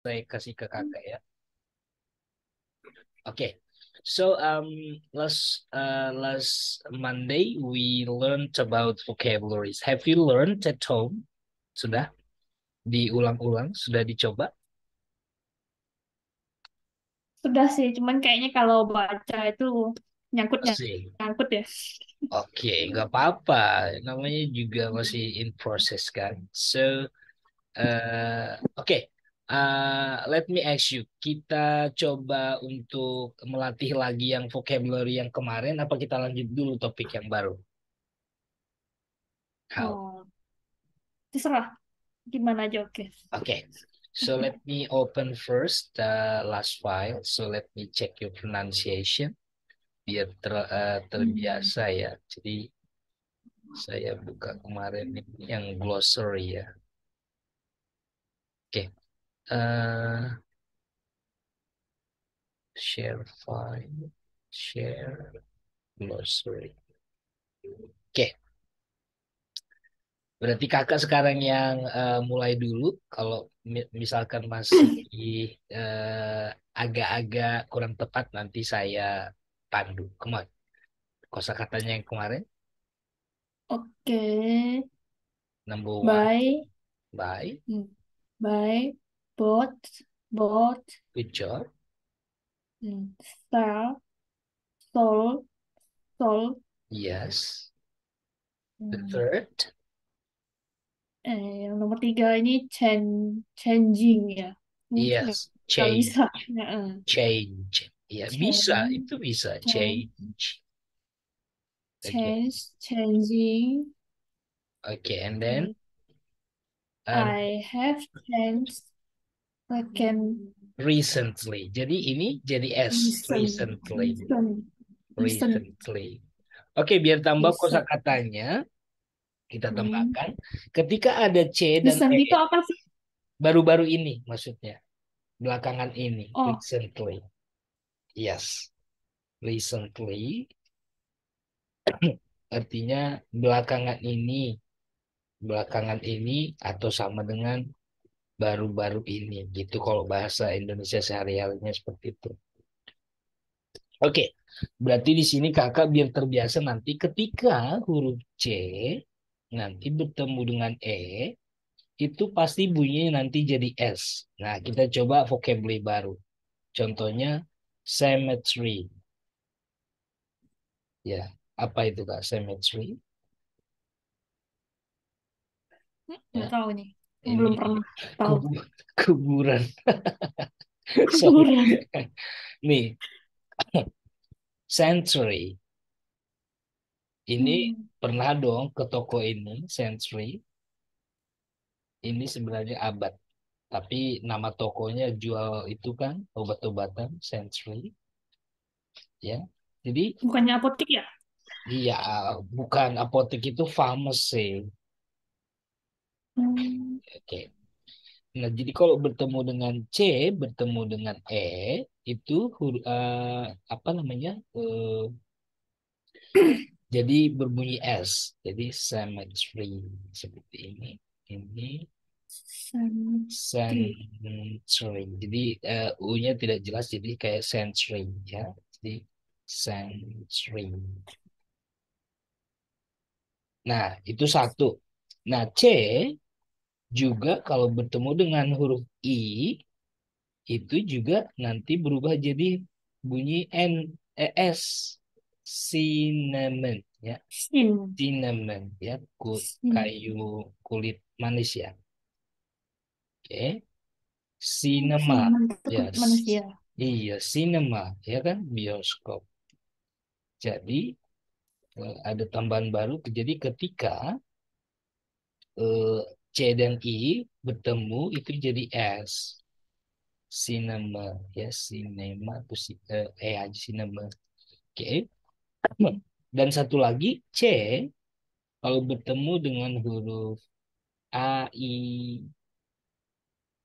Saya kasih ke kakak ya. Okay. So last Monday we learned about vocabularies. Have you learned at home? Sudah diulang-ulang, sudah dicoba? Sudah sih, cuman kayaknya kalau baca itu nyangkut Masih. nyangkut ya. Oke, nggak apa-apa. Namanya juga masih in process kan. So, oke. Let me ask you. Kita coba untuk melatih lagi yang vocabulary yang kemarin, apa kita lanjut dulu topik yang baru? How? Oh, terserah gimana aja oke. Okay. So let me open first the last file. So let me check your pronunciation biar Hmm. terbiasa ya. Jadi saya buka kemarin ini yang glossary ya. Oke. Share file, share glossary. Oke. Berarti kakak sekarang yang mulai dulu. Kalau misalkan masih agak-agak kurang tepat nanti saya pandu. Kemana? Kosakatanya yang kemarin. Oke, Number one, by by. hmm, by bot bot Good job. sell sold sold Yes. The hmm, third. yang nomor tiga ini changing ya. Yes. Nggak bisa. Change. Heeh. Change. Ya, bisa. change Itu bisa. change Change. Again. changing. Okay. And then Hmm, um, I have changed. I can recently. Jadi ini jadi S. listen, Recently. listen, listen, Recently. Oke, biar tambah listen. kosakatanya, kita Hmm. tambahkan. Ketika ada C dan Listen itu E, apa sih? baru-baru ini maksudnya. Belakangan ini. Oh, Recently. Yes. Recently. Artinya belakangan ini. Belakangan ini atau sama dengan baru-baru ini. Gitu kalau bahasa Indonesia sehari-harinya seperti itu. Oke, berarti di sini kakak biar terbiasa nanti ketika huruf C nanti bertemu dengan E, itu pasti bunyinya nanti jadi S. Nah, kita coba vocabulary baru. Contohnya symmetry. Ya, apa itu Kak symmetry? nggak Ya, tahu nih. ini Belum pernah tahu. kuburan. Sorry. Kuburan. Nih, century. Ini Hmm. pernah dong ke toko ini, century. Ini sebenarnya abad. Tapi nama tokonya jual itu kan obat-obatan Century ya. Jadi Bukannya apotik ya? iya bukan apotek itu pharmacy. Hmm. Oke. Nah, jadi kalau bertemu dengan C, bertemu dengan E itu apa namanya? Jadi berbunyi S. Jadi cemetery seperti ini. Ini Santri. century. Jadi U-nya tidak jelas jadi kayak century ya. Jadi century. Nah, itu satu. Nah, C juga kalau bertemu dengan huruf I itu juga nanti berubah jadi bunyi S. Cinnamon ya. Sin. Cinnamon ya. Sin. Kayu kulit manis ya. Oke. Cinema Sinan itu ya. manusia. Iya, cinema ya kan bioskop. Jadi ada tambahan baru. Jadi ketika eh, C dan I bertemu itu jadi S. Cinema ya, cinema atau aja cinema. Oke. Dan satu lagi C kalau bertemu dengan huruf A I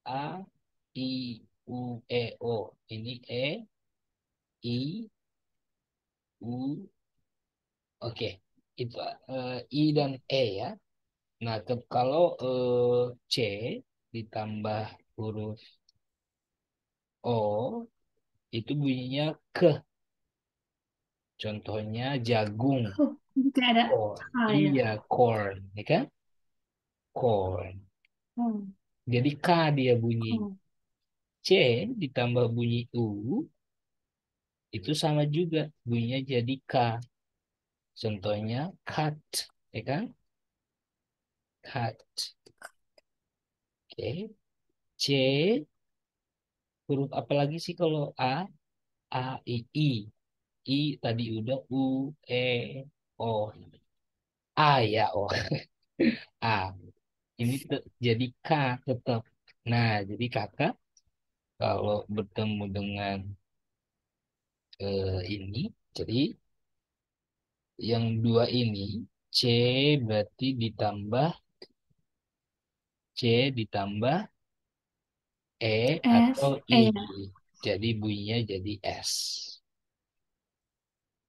A I U E O. Ini I U. Oke. Itu I dan E ya. Nah, kalau C ditambah huruf O itu bunyinya ke. Contohnya jagung. Oh, tidak ada Corn. K ya. Iya, corn. Ya kan? Corn. Oh, Jadi K dia bunyi. oh. C ditambah bunyi U itu sama juga. Bunyinya jadi K. Contohnya cut. Ya kan? Cut. Oke. C. Huruf apa lagi sih kalau A? A, I, I. I tadi udah U, E, O. A ya, O. A. Ini jadi K tetap. Nah, jadi kakak kalau bertemu dengan ini, jadi yang dua ini, C berarti ditambah C ditambah E atau S, I. ya. Jadi bunyinya jadi S.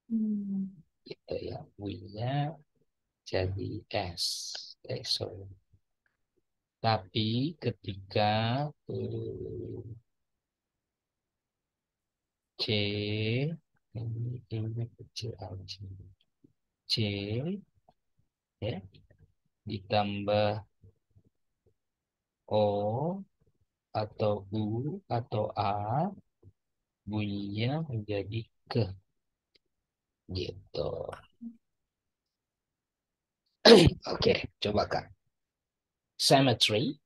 Hmm. Gitu ya. Bunyinya jadi S. Sorry. Tapi ketika eh, C ini kecil aja. C ya ditambah O atau U atau A bunyinya menjadi ke gitu. Oke, coba Kak. Cemetery,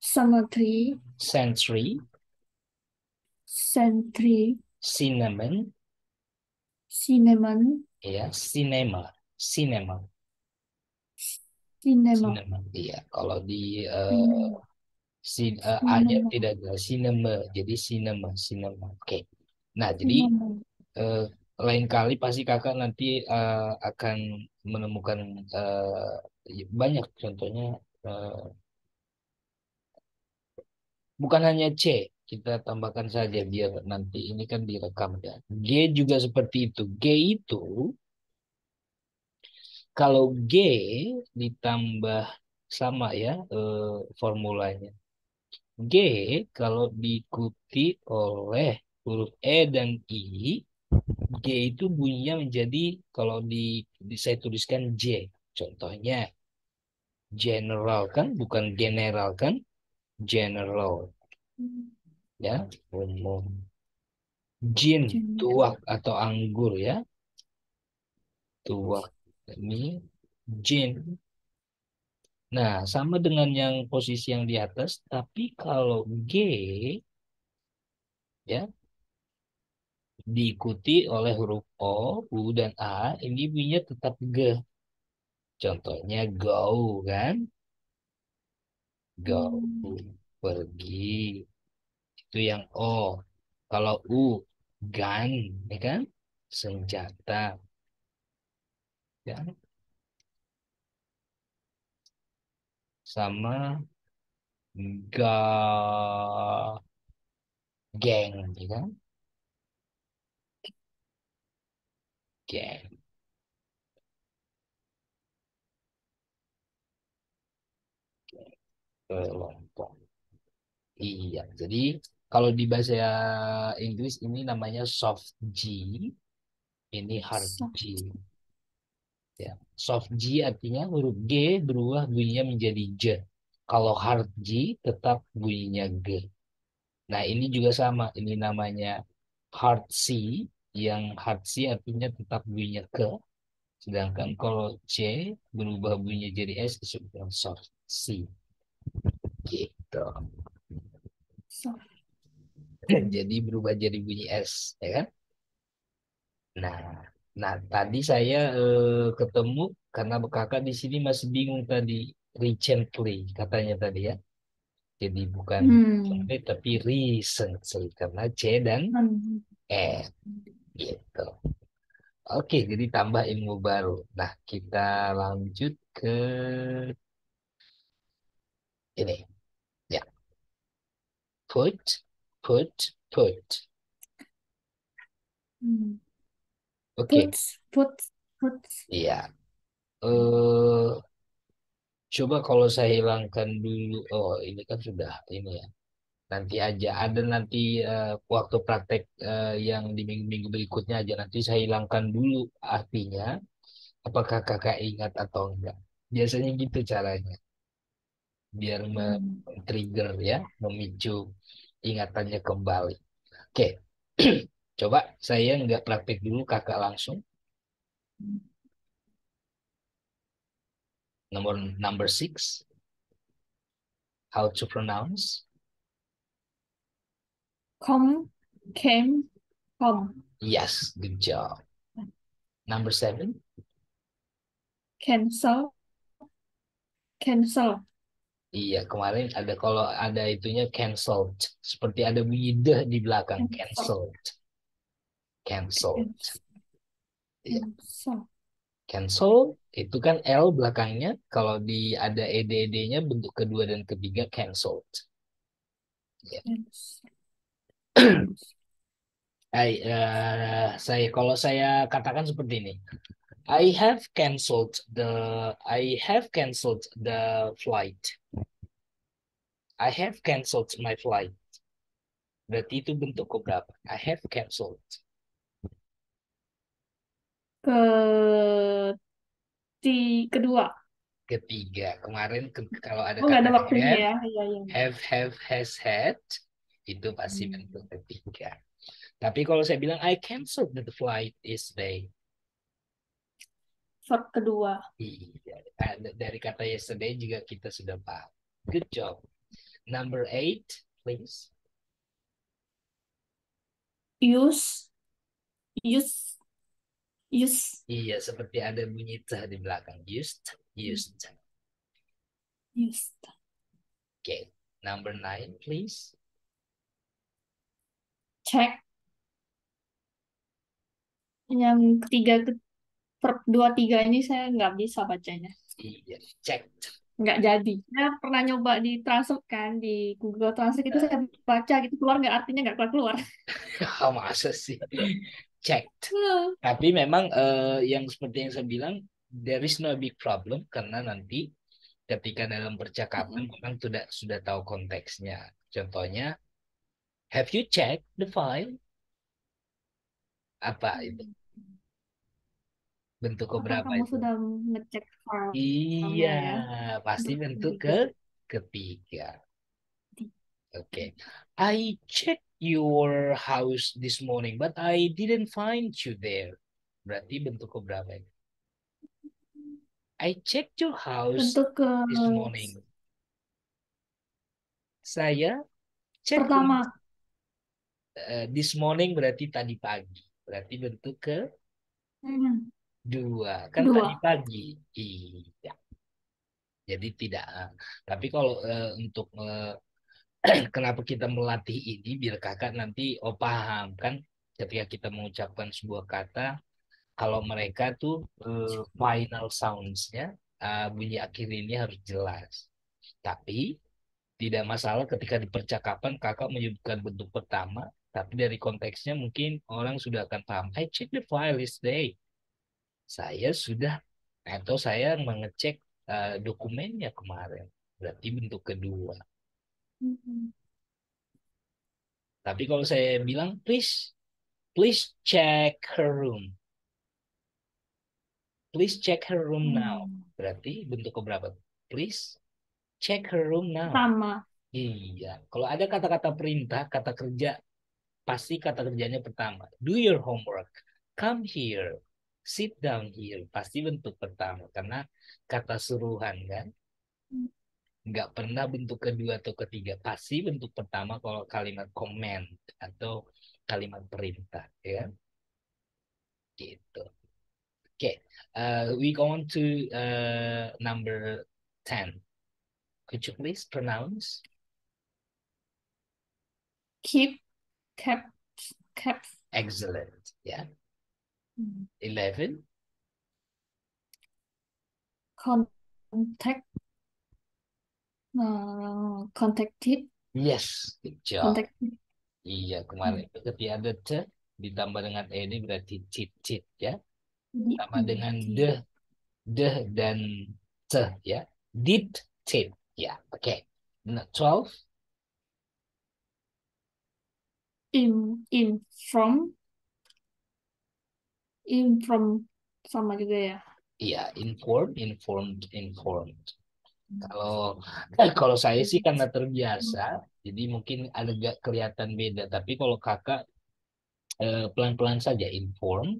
Cemetery, century, century, cinnamon, cinnamon, ya, cinema, cinema, cinema, cinema. Iya, kalau di cinema, A-nya cinema, tidak ada cinema, jadi cinema, cinema. Oke. Nah, jadi cinema. eh, lain kali pasti kakak nanti akan menemukan banyak contohnya eh, bukan hanya C, kita tambahkan saja biar nanti ini kan direkam ya. G juga seperti itu. G itu kalau G ditambah sama ya formulanya. G kalau diikuti oleh huruf E dan I, G itu bunyinya menjadi kalau saya tuliskan J. Contohnya general kan bukan general kan? General ya umum. Gin General. tuak atau anggur ya tuak ini gin. Nah sama dengan yang posisi yang di atas tapi kalau G ya diikuti oleh huruf O, U dan A ini bunyinya tetap G. Contohnya go kan go Hmm. pergi itu yang O. Kalau U gun ya kan senjata ya sama ga geng ya kan geng kelompok. Iya, jadi kalau di bahasa Inggris ini namanya soft G, ini hard So- G. Ya. Soft G artinya huruf G berubah bunyinya menjadi J. Kalau hard G tetap bunyinya G. Nah, ini juga sama. Ini namanya hard C, yang hard C artinya tetap bunyinya ke. Sedangkan kalau C berubah bunyinya jadi S disebut soft C. Gitu. so- Jadi berubah jadi bunyi S, ya kan? Nah, nah tadi saya ketemu karena kakak di sini masih bingung tadi recently katanya tadi ya. Jadi bukan Hmm. recently tapi recently karena C dan Hmm. E gitu. Oke, jadi tambah ilmu baru. Nah, kita lanjut ke ini. Ya, put. Hmm. Oke, Puts, puts, puts. iya. Eh, coba kalau saya hilangkan dulu. Oh, ini kan sudah ini ya. Nanti aja ada nanti waktu praktek yang di minggu-minggu berikutnya aja nanti saya hilangkan dulu artinya apakah kakak ingat atau enggak. Biasanya gitu caranya biar Hmm. men-trigger ya, memicu ingatannya kembali. Oke. Coba saya nggak praktek dulu kakak langsung. Number six, how to pronounce? Come, came, come. Yes, good job. Number seven. Cancel, cancel. Iya, kemarin ada kalau ada itunya cancelled. Seperti ada bunyi deh di belakang. Cancel, Cancelled. Cancelled. cancel, Iya. cancel, Cancel itu kan L belakangnya. Kalau di ada ed-nya bentuk kedua dan ketiga cancelled. Ya. cancel. Saya kalau saya katakan seperti ini. I have cancelled the flight. I have cancelled my flight. Berarti itu bentuk keberapa? I have cancelled. Kedua. Ketiga. Kemarin kalau ada Oh, nggak kata ada waktunya have, ya. Iya, iya. has, had, itu pasti Hmm. bentuk ketiga. Tapi kalau saya bilang I canceled the flight yesterday. Verb kedua. Iya. Dari kata yesterday juga kita sudah paham. Good job. Number eight, please. Use, use, use, Iya, seperti ada bunyi teh di belakang. Used, used. use. Okay. Number nine, please. Check. Yang ketiga, verb dua tiga ini saya nggak bisa bacanya. Iya, checked. Nggak jadi. Saya pernah nyoba di translate kan, di Google Translate itu saya baca gitu, keluar nggak, artinya nggak keluar-keluar. Masa sih? Checked. Hmm. Tapi memang yang seperti yang saya bilang, there is no big problem karena nanti ketika dalam percakapan orang sudah tahu konteksnya. Contohnya, have you checked the file? Apa itu? Bentuk Apa keberapa kamu itu? sudah ngecek Iya, filenya ya? pasti Untuk bentuk ke ketiga. ketiga. Oke. I checked your house this morning, but I didn't find you there. Berarti bentuk keberapa itu? I checked your house Bentuk ke this morning. Saya cek pertama. this morning berarti tadi pagi. Berarti bentuk Hmm. kedua. Kan tadi Kedua. pagi. Iya. Jadi tidak. Tapi kalau untuk kenapa kita melatih ini biar kakak nanti paham kan ketika kita mengucapkan sebuah kata kalau mereka tuh final sounds-nya bunyi akhir ini harus jelas. Tapi tidak masalah ketika di percakapan kakak menyebutkan bentuk pertama, tapi dari konteksnya mungkin orang sudah akan paham. I check the file yesterday. Saya sudah atau saya mengecek dokumennya kemarin. Berarti bentuk kedua. Hmm. Tapi kalau saya bilang please check her room. Please check her room now. Hmm. Berarti bentuk keberapa? Please check her room now. Pertama. Iya. Kalau ada kata-kata perintah, kata kerja, pasti kata kerjanya pertama. Do your homework. Come here. Sit down here. Pasti bentuk pertama. Karena kata suruhan kan. Nggak pernah bentuk kedua atau ketiga. Pasti bentuk pertama kalau kalimat command atau kalimat perintah. Ya, gitu. Okay, we go on to number 10. Could you please pronounce? Keep, kept, kept. Excellent. Yeah. Hmm. 11. Contact, contacted, Yes, good job. contacted. Iya, kemarin Hmm. itu ketika ada c ditambah dengan e ini berarti cit ya. Jadi, Sama dengan di deh dan c ya. Did, tit. Ya, oke. Nah, 12. In from sama juga ya. Iya, informed. Kalau kalau saya sih karena terbiasa, jadi mungkin agak kelihatan beda. Tapi kalau kakak pelan-pelan saja inform,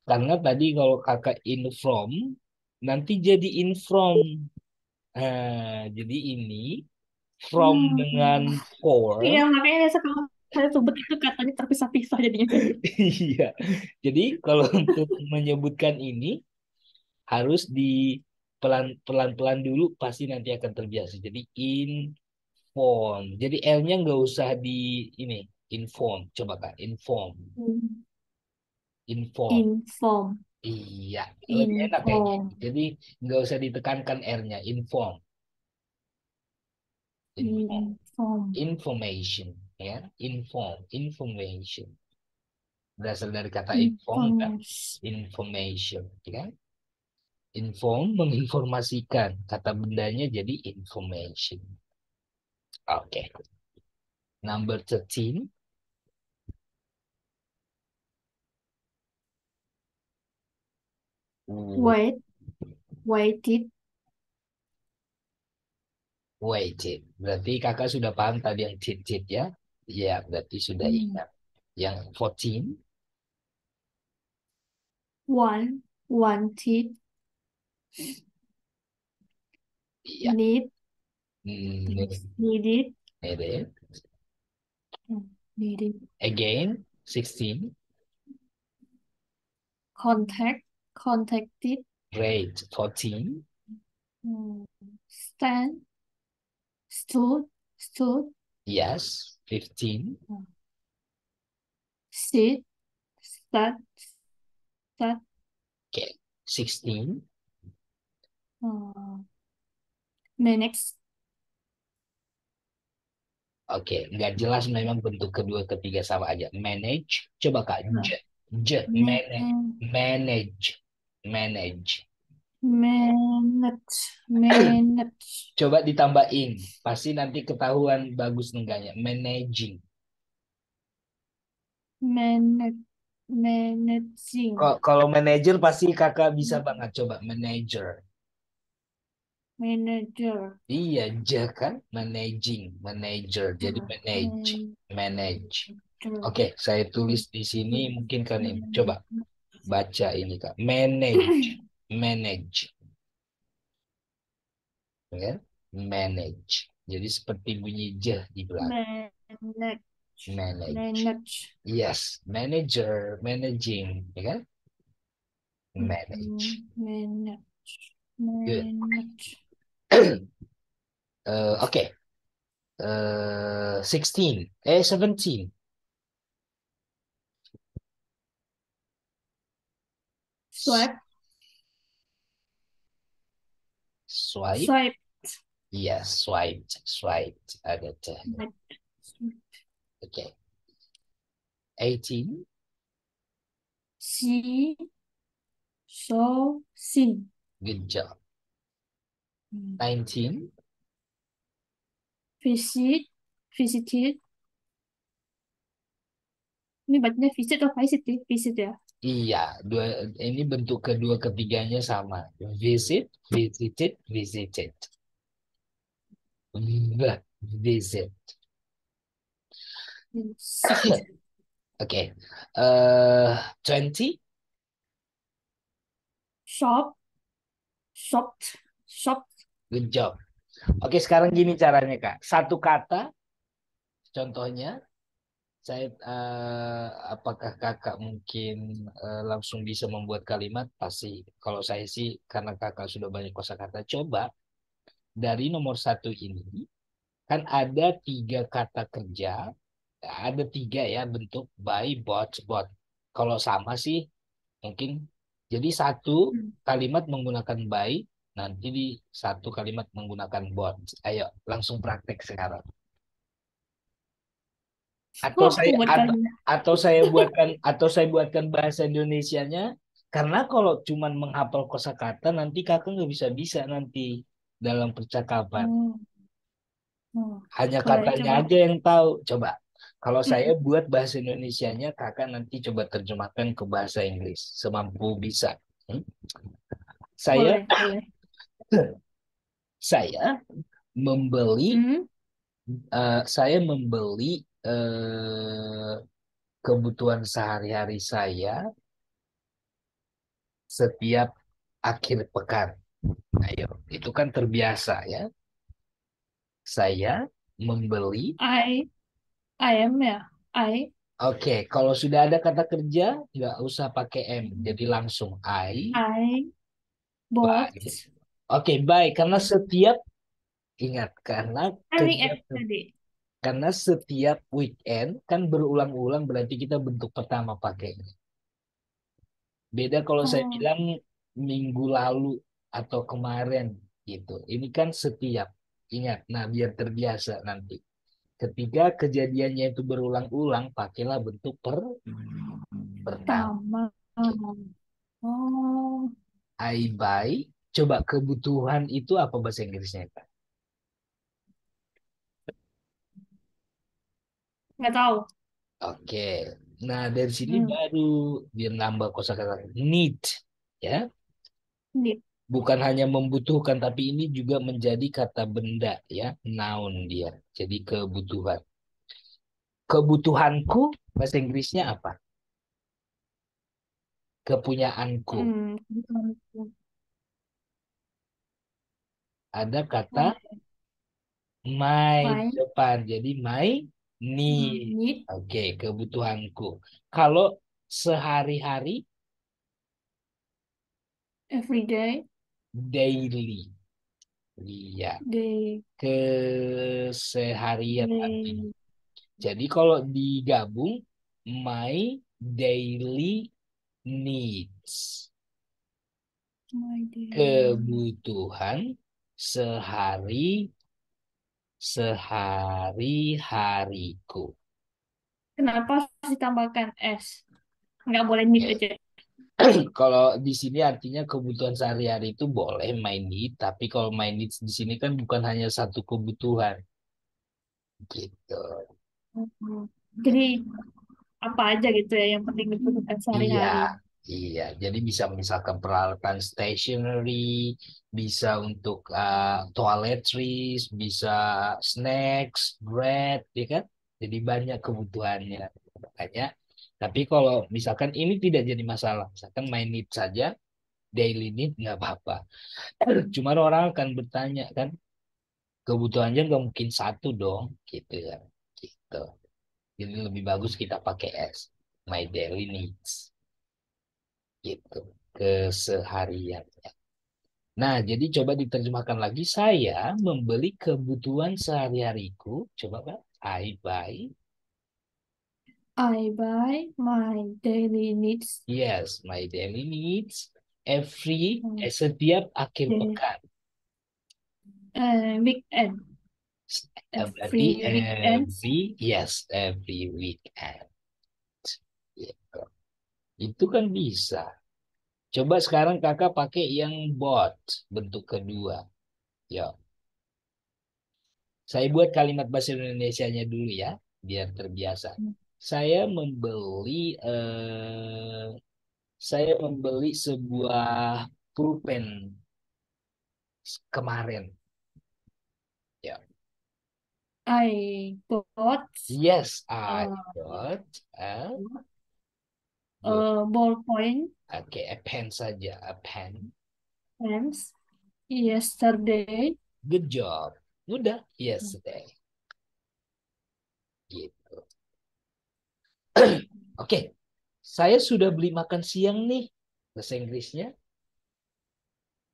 karena tadi kalau kakak inform, nanti jadi inform. Jadi ini from dengan Hmm. for. Iya, makanya sekarang saya sebut itu katanya terpisah-pisah jadinya. Iya. Jadi kalau untuk menyebutkan ini harus di pelan-pelan dulu pasti nanti akan terbiasa. Jadi inform. Jadi L-nya nggak usah di ini inform. Coba Kak, inform. Hmm. Inform. Inform, Iya, lebih enak kayak gitu. inform, Jadi nggak usah ditekankan R-nya. Inform. Inform. inform, Information. Ya, inform. Information. Berasal dari kata inform kan? information. Information. Ya kan? Inform menginformasikan. Kata bendanya jadi information. Oke. Number 13. Wait, waited. Waited. Berarti kakak sudah paham tadi yang cheat ya? Ya, berarti sudah Hmm. ingat. Yang 14. Wanted, Iya. need, Hmm, terus needed, needed. needed, Again, 16. contact, contacted, Great. 14. hmm, stand, stood, stood, Yes. 15. hmm, sit, sat, sat, Okay. 16. hmm, manage, Oke. Nggak jelas memang bentuk kedua ketiga sama aja. Manage. Coba kak. nah, Manage. man, Manage. Manage. manage, manage, Coba ditambahin. Pasti nanti ketahuan bagus enggaknya. Managing. manage, managing, Kalau manajer pasti kakak bisa banget coba manager. manager, Iya, kan managing, manager. Jadi manage, manager, manage. Oke, saya tulis di sini mungkin kan ini. Coba baca ini Kak. Manage, manage, ya. Manage. Jadi seperti bunyi j di belakang. manage, Manage. manage, Yes, manager, managing, ya kan? Manage. manage, Good. manage, Oke. 16. 17. swipe, Swipe. swipe, Yes, swiped. Swiped. Ada T. swipe, Oke. 18. see, so, sing, Good job. 19. visit, visited, ini bacanya visit atau visit ya? Visit ya. Iya, ini bentuk kedua ketiganya sama. Visit, visited, visited. Visit. Visit, Oke. 20. shop, shopped, shopped, Good job. Oke, sekarang gini caranya, Kak. Satu kata, contohnya, apakah kakak mungkin langsung bisa membuat kalimat? Pasti. Kalau saya sih, karena kakak sudah banyak kosakata, coba dari nomor satu ini, kan ada tiga kata kerja, ada tiga ya bentuk by, bot. Kalau sama sih, mungkin jadi satu kalimat menggunakan by, nanti di satu kalimat menggunakan bot. Ayo, langsung praktek sekarang. Atau oh, saya buat kalian. atau saya buatkan bahasa Indonesianya karena kalau cuman menghafal kosakata nanti kakak nggak bisa nanti dalam percakapan. Hmm. Hmm. Hanya Boleh katanya coba. aja yang tahu. Coba. Kalau saya Hmm, buat bahasa Indonesianya, kakak nanti coba terjemahkan ke bahasa Inggris semampu bisa. Hmm? Saya boleh, boleh. saya membeli Hmm, saya membeli eh, kebutuhan sehari-hari saya setiap akhir pekan. Ayo, itu kan terbiasa ya. Saya membeli. I am ya. I, Oke, kalau sudah ada kata kerja, nggak usah pakai M. Jadi langsung I buy. bought Oke, baik. Karena setiap, ingat, every kegiatan, yesterday. karena setiap weekend kan berulang-ulang berarti kita bentuk pertama pakai. Beda kalau saya Oh, bilang minggu lalu atau kemarin gitu. Ini kan setiap. Ingat, nah biar terbiasa nanti. Ketika kejadiannya itu berulang-ulang, pakailah bentuk pertama. pertama. Oh, I buy. Coba kebutuhan itu apa bahasa Inggrisnya, Kak? nggak tahu. Oke. Nah, dari sini Hmm, baru dia nambah kosakata need, ya. need. Bukan hanya membutuhkan, tapi ini juga menjadi kata benda, ya, noun dia. Jadi kebutuhan. Kebutuhanku bahasa Inggrisnya apa? Kepunyaanku. Kebutuhan. Ada kata My, my di my depan. Jadi my need. need Oke, kebutuhanku. Kalau sehari-hari, every day. daily. Iya, Day, keseharian artinya. day, Jadi kalau digabung, my daily needs. my day. Kebutuhan sehari sehari-hariku. Kenapa harus ditambahkan S? Nggak boleh need Ya, aja. kalau di sini artinya kebutuhan sehari-hari itu boleh my need, tapi kalau my needs di sini kan bukan hanya satu kebutuhan gitu. Hmm. Jadi apa aja gitu ya yang penting dibutuhkan Iya, sehari-hari. iya. Jadi bisa misalkan peralatan stationery, bisa untuk toiletries, bisa snacks, bread, ya kan? Jadi banyak kebutuhannya. Makanya, tapi kalau misalkan ini tidak jadi masalah, misalkan my need saja, daily need nggak apa-apa. Cuma orang akan bertanya kan, kebutuhannya nggak mungkin satu dong, gitu kan? Gitu. Jadi lebih bagus kita pakai S, my daily needs. Gitu keseharian. Nah, jadi coba diterjemahkan lagi. Saya membeli kebutuhan sehari-hariku. Coba Pak, I buy. I buy my daily needs Yes, my daily needs every on setiap akhir the pekan. weekend. Berarti Every weekends. every weekend. Gitu. Itu kan bisa. Coba sekarang kakak pakai yang bought bentuk kedua. Ya, saya buat kalimat bahasa Indonesianya dulu ya, biar terbiasa. Saya membeli saya membeli sebuah pulpen kemarin. Ya. I bought Yes, I uh, got a book. a ballpoint Oke, a pen saja, a pen. pens yesterday. Good job. Udah, yesterday. Gitu. Oke, saya sudah beli makan siang nih. Bahasa Inggrisnya,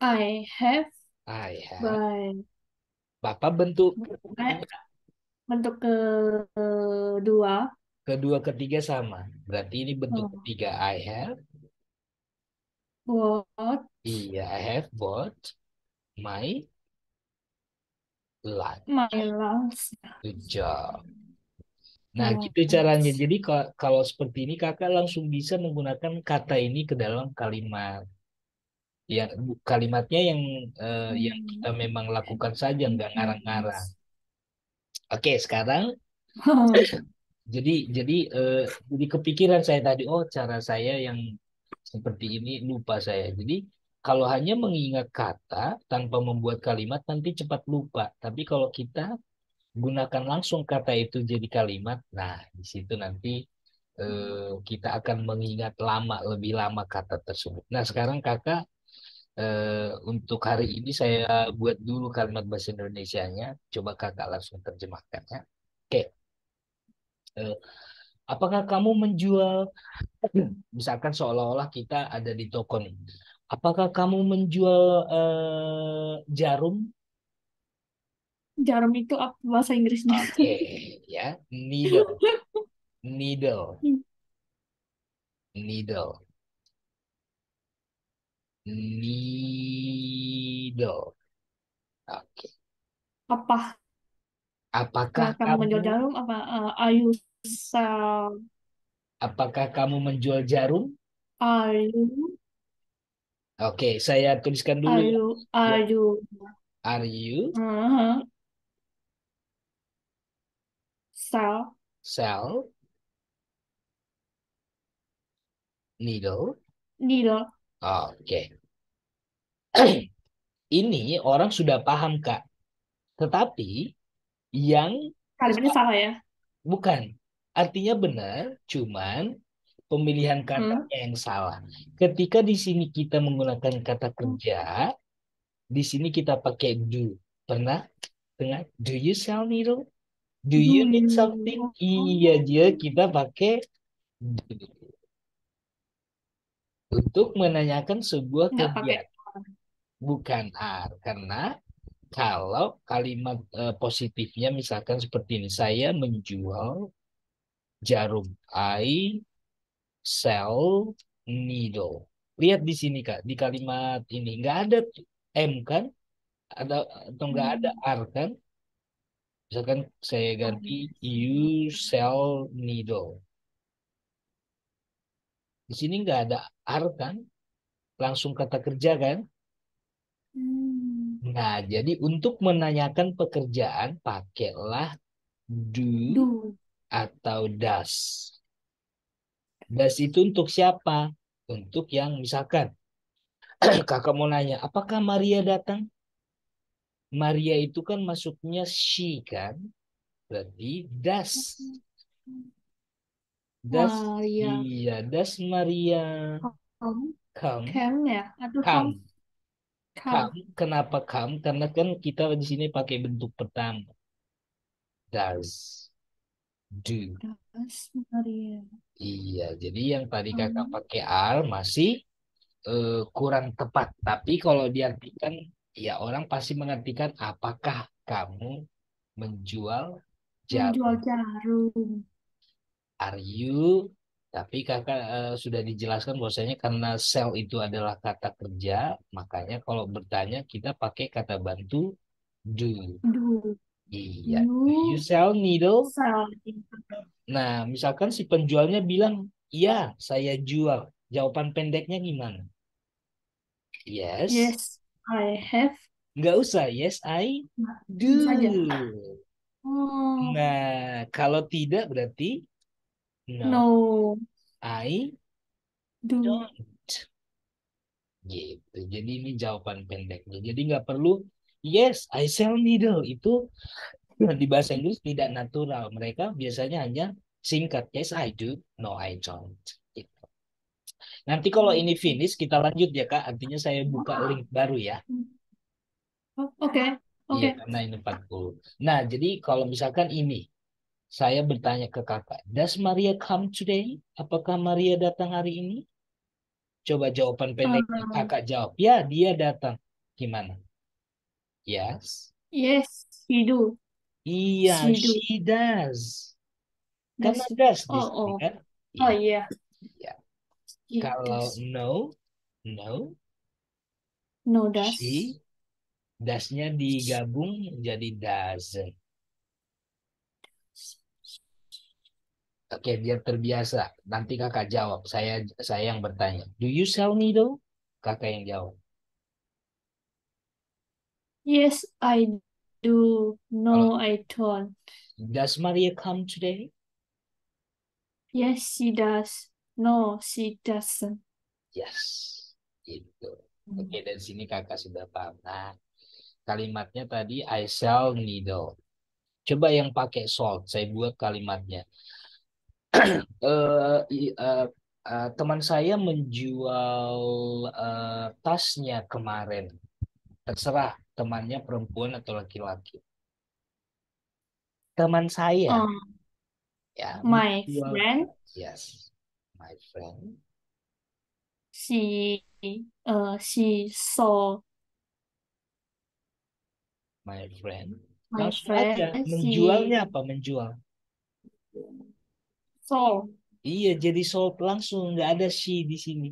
I have I have. by Bapak bentuk I, bentuk kedua. kedua ketiga sama. Berarti ini bentuk uh, ketiga. I have. bought Iya, I have bought my lunch. my lunch. Good job. Nah, gitu caranya. Lunch. Jadi kalau seperti ini kakak langsung bisa menggunakan kata ini ke dalam kalimat. Yang kalimatnya yang kita memang lakukan saja, nggak ngarang-ngarang. Oke, sekarang Jadi kepikiran saya tadi, oh cara saya yang seperti ini lupa saya. Jadi kalau hanya mengingat kata tanpa membuat kalimat nanti cepat lupa. Tapi kalau kita gunakan langsung kata itu jadi kalimat, nah di situ nanti kita akan mengingat lebih lama kata tersebut. Nah sekarang kakak untuk hari ini saya buat dulu kalimat bahasa Indonesianya. Coba kakak langsung terjemahkan ya. Oke, eh, apakah kamu menjual? Misalkan seolah-olah kita ada di toko nih. Apakah kamu menjual jarum? Jarum itu apa bahasa Inggrisnya? Oke, ya. Needle, needle, needle, needle. Oke. Apakah Apakah kamu kamu, menjual jarum? Apa are you sell? apakah kamu menjual jarum? Are you Oke, saya tuliskan dulu ya. Ya, are you are you uh, sell sell needle? needle? Oke. Ini orang sudah paham, Kak. Tetapi yang Kalimatnya salah ya. bukan. Artinya benar, cuman pemilihan Hmm. katanya yang salah. Ketika di sini kita menggunakan kata kerja, di sini kita pakai do. Pernah dengar? Do you sell needle? Do Do you need something? you? Iya, dia kita pakai do. Untuk menanyakan sebuah Nggak pakai. kegiatan. Bukan are. Karena kalau kalimat positifnya misalkan seperti ini. Saya menjual jarum. I sell needle. Lihat di sini Kak, di kalimat ini nggak ada M kan? Ada atau nggak ada Hmm. R kan? Misalkan saya ganti you sell needle. Di sini nggak ada R kan? Langsung kata kerja kan? Hmm. Nah, jadi untuk menanyakan pekerjaan pakailah do Do. atau does. Does itu untuk siapa? Untuk yang misalkan kakak mau nanya, apakah Maria datang? Maria itu kan masuknya she kan? Berarti das. Das, Maria. iya, das Maria Come. come, Come ya? Atau come? come, Come. come. Kenapa come? Karena kan kita di sini pakai bentuk pertama. Does, do. Das Maria. Iya, jadi yang tadi kakak Come. pakai are masih kurang tepat. Tapi kalau diartikan, ya orang pasti mengartikan apakah kamu menjual jarum? Menjual jarum. Are you? Tapi kakak sudah dijelaskan bahwasanya karena sell itu adalah kata kerja, makanya kalau bertanya kita pakai kata bantu do. Do. Iya. Do you You sell needle? sell. Nah, misalkan si penjualnya bilang, iya, saya jual. Jawaban pendeknya gimana? Yes. Yes, I have. Nggak usah. Yes, I Nah, do. ini saja. Oh, Nah, kalau tidak berarti no, no. I Do. don't. Gitu. Jadi ini jawaban pendeknya. Jadi nggak perlu yes, I sell needle. Itu di bahasa Inggris tidak natural. Mereka biasanya hanya singkat. Yes, I do. No, I don't. Gitu. Nanti kalau ini finish, kita lanjut ya, Kak. Artinya saya buka link baru ya. Oh, oke, Iya, oke. karena ini 40. Nah, jadi kalau misalkan ini, saya bertanya ke kakak, Does Maria come today? Apakah Maria datang hari ini? Coba jawaban pendeknya. Um, Kakak jawab, ya dia datang. Gimana? Yes. yes, she do. Iya, She do. she does. Karena Does. does di Oh, sini oh. kan? Oh, Iya. iya. She Kalau does. no, no, No, does. she, dasnya digabung jadi doesn't. Oke, biar terbiasa. Nanti kakak jawab. Saya yang bertanya. Do you sell needle? Kakak yang jawab. Yes, I do. Kalau No, I don't. does Maria come today? Yes, she does. No, she doesn't. Yes, gitu. Oke, Hmm. dari sini kakak sudah paham. Nah, kalimatnya tadi I sell needle. Coba yang pakai salt, saya buat kalimatnya. Teman saya menjual tasnya kemarin. Terserah temannya perempuan atau laki-laki. Teman saya Um, ya my menjual friend, tas. Yes, my friend, she, she saw my friend. my Langsung friend, aja. Menjualnya she apa? Menjual. saw Iya, jadi sold langsung. Nggak ada she di sini.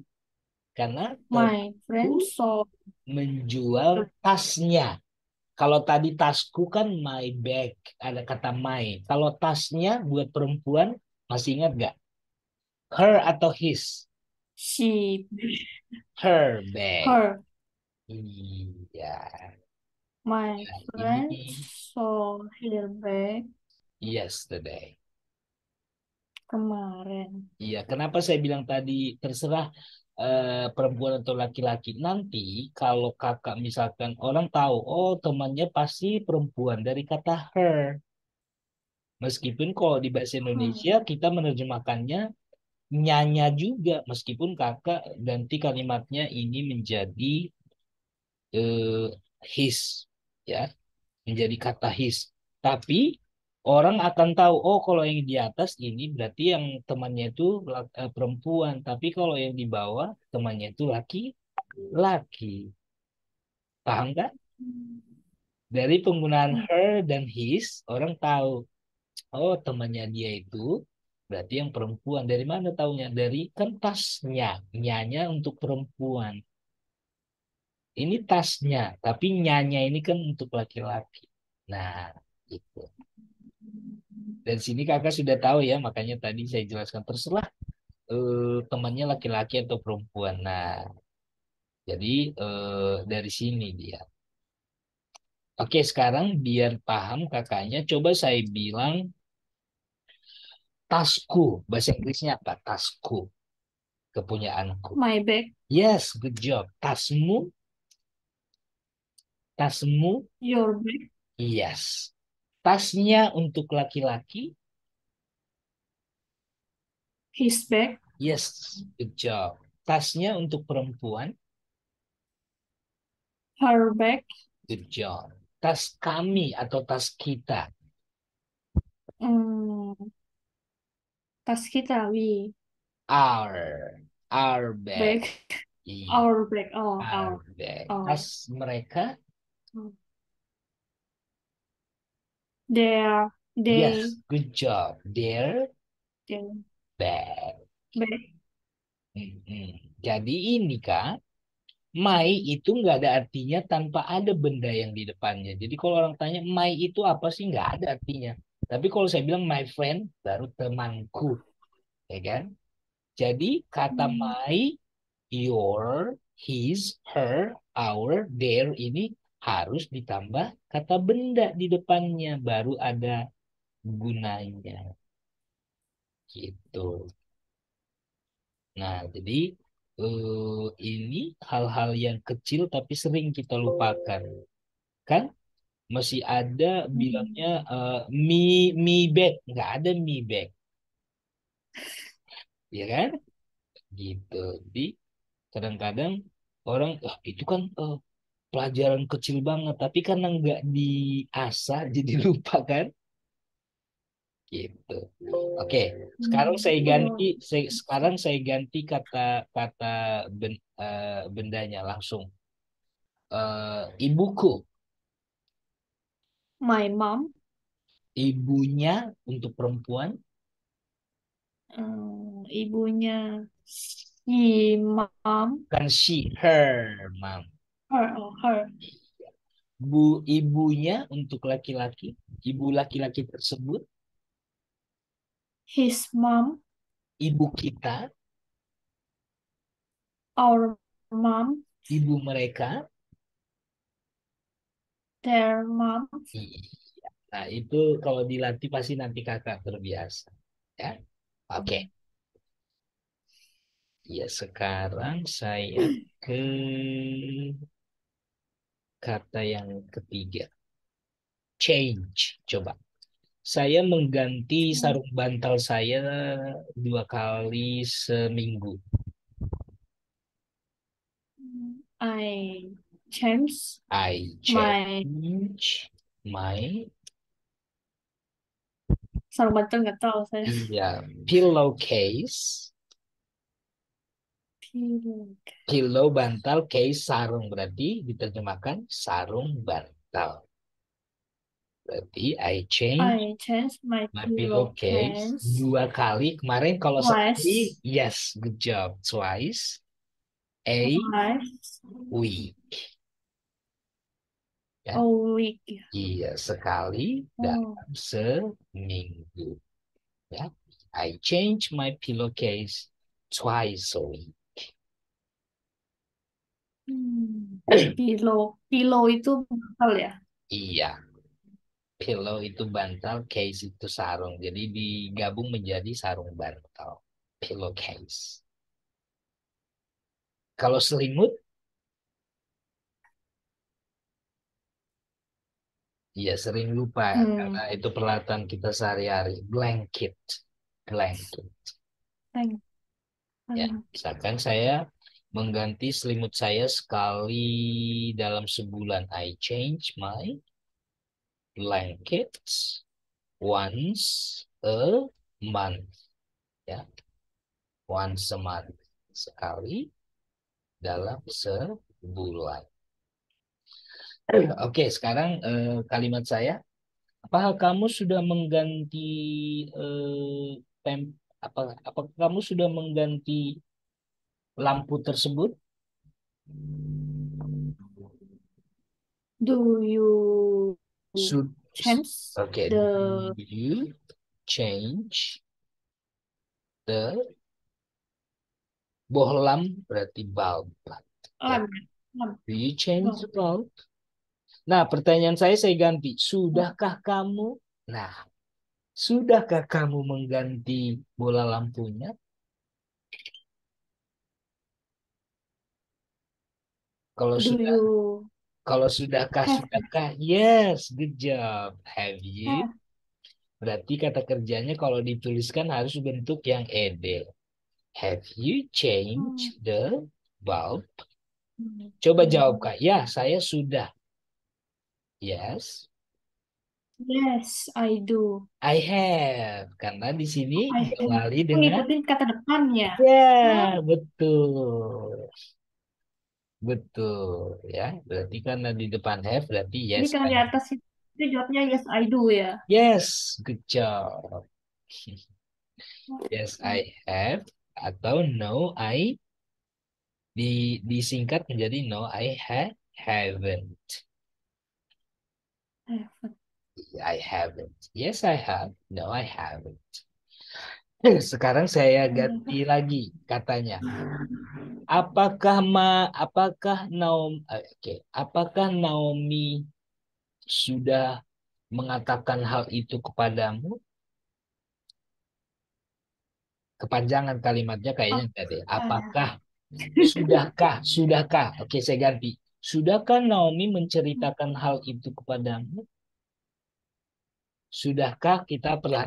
Karena my temanku friend saw menjual tasnya. Kalau tadi tasku kan my bag, ada kata my. Kalau tasnya buat perempuan, masih ingat nggak? Her atau his? she, Her bag. her, Iya. my Nah, friend ini saw her bag yesterday. kemarin. Iya, kenapa saya bilang tadi terserah perempuan atau laki-laki. Nanti kalau kakak misalkan orang tahu, oh temannya pasti perempuan dari kata her. Meskipun kalau di bahasa Hmm. Indonesia kita menerjemahkannya nyanya juga, meskipun kakak ganti kalimatnya ini menjadi eh, his, ya, menjadi kata his. Tapi orang akan tahu, oh kalau yang di atas ini berarti yang temannya itu perempuan, tapi kalau yang di bawah temannya itu laki. Paham kan? Dari penggunaan her dan his, orang tahu, oh temannya dia itu berarti yang perempuan. Dari mana taunya? Dari kan tasnya, nyanya untuk perempuan. Ini tasnya, tapi nyanya ini kan untuk laki-laki. Nah, itu. Dan sini kakak sudah tahu ya, makanya tadi saya jelaskan terserah temannya laki-laki atau perempuan. Nah, jadi dari sini dia. Oke, sekarang biar paham kakaknya, coba saya bilang tasku. Bahasa Inggrisnya apa? Tasku, kepunyaanku. My bag, Yes, good job. Tasmu, tasmu, your bag, yes. Tasnya untuk laki-laki, his bag, yes, good job. Tasnya untuk perempuan, her bag, good job. Tas kami atau tas kita, mm, tas kita, we our bag. bag, Iya, our bag, oh, our bag. our, Tas mereka, their, yes, they, good job. Their their bag. bag, Mm-mm. Jadi ini Kak, my itu nggak ada artinya tanpa ada benda yang di depannya. Jadi kalau orang tanya my itu apa sih, nggak ada artinya. Tapi kalau saya bilang my friend, baru temanku, ya kan? Jadi kata hmm, my, your, his, her, our, their ini harus ditambah kata benda di depannya, baru ada gunanya, gitu. Nah, jadi ini hal-hal yang kecil tapi sering kita lupakan, kan? Masih ada bilangnya hmm, me me back, nggak ada me back, ya kan? Gitu. Jadi kadang-kadang orang, ah itu kan pelajaran kecil banget, tapi karena nggak diasah jadi lupa kan? Gitu. Oke, sekarang hmm, oh, sekarang saya ganti kata bendanya langsung. Ibuku, my mom, ibunya untuk perempuan, ibunya, si mom, kan she, her mom. her, oh, her, Ibunya untuk laki-laki, ibu laki-laki tersebut, his mom, ibu kita, our mom, ibu mereka. their mom, Iya. Nah, itu kalau dilatih pasti nanti kakak terbiasa. Ya. Oke. Ya, sekarang saya ke kata yang ketiga. Change. Coba. Saya mengganti sarung bantal saya 2 kali seminggu. I change I my change my sarung bantal nggak tahu saya. iya, pillowcase. Pillow. Pillow bantal, case sarung. Berarti diterjemahkan sarung bantal. Berarti I change I change my my pillowcase pillowcase 2 kali. Kemarin kalau sekali, twice. yes, good job. Twice a Twice week. a Ya, week. iya, sekali Oh. dalam seminggu. Ya, I change my pillowcase twice a week. Pillow. Pillow itu bantal ya. Iya, pillow itu bantal, case itu sarung. Jadi digabung menjadi sarung bantal. Pillowcase. Kalau selimut, ya sering lupa karena Hmm. itu peralatan kita sehari-hari. Blanket. Blanket. Thank Ya, you. misalkan saya mengganti selimut saya sekali dalam sebulan. I change my blankets once a month. Ya, once a month. Sekali dalam sebulan. Oke, sekarang kalimat saya. Apakah kamu sudah mengganti tem apakah kamu sudah mengganti lampu tersebut? Do you Should, change okay. the Do you change the bohlam berarti bulb ya. lamp? Lamp. Do you change the No. bulb? Nah, pertanyaan saya ganti. Sudahkah kamu? Nah, sudahkah kamu mengganti bola lampunya? Kalau Do sudah, you kalau sudahkah, have sudahkah? Yes, good job. Have you? have Berarti kata kerjanya kalau dituliskan harus bentuk yang ed. Have you changed hmm, the bulb? Coba jawab, Kak. Ya, saya sudah. Yes, yes, I do. I have. Karena di sini I have. diawali dengan Ngikutin kata depannya. Oh, ya, betul. Betul, ya. Berarti karena di depan have, berarti jadi yes, karena I di have. atas itu jawabnya yes, I do ya. Yes, good job. Oh, Yes, I have. Atau no, disingkat menjadi no, haven't. have. I haven't. Yes, I have. No, I haven't. Sekarang saya ganti lagi katanya. Apakah Naomi sudah mengatakan hal itu kepadamu? Kepanjangan kalimatnya kayaknya enggak deh. Ah, Apakah sudahkah? Oke, saya ganti. Sudahkah Naomi menceritakan hal itu kepadamu? Sudahkah kita perlahan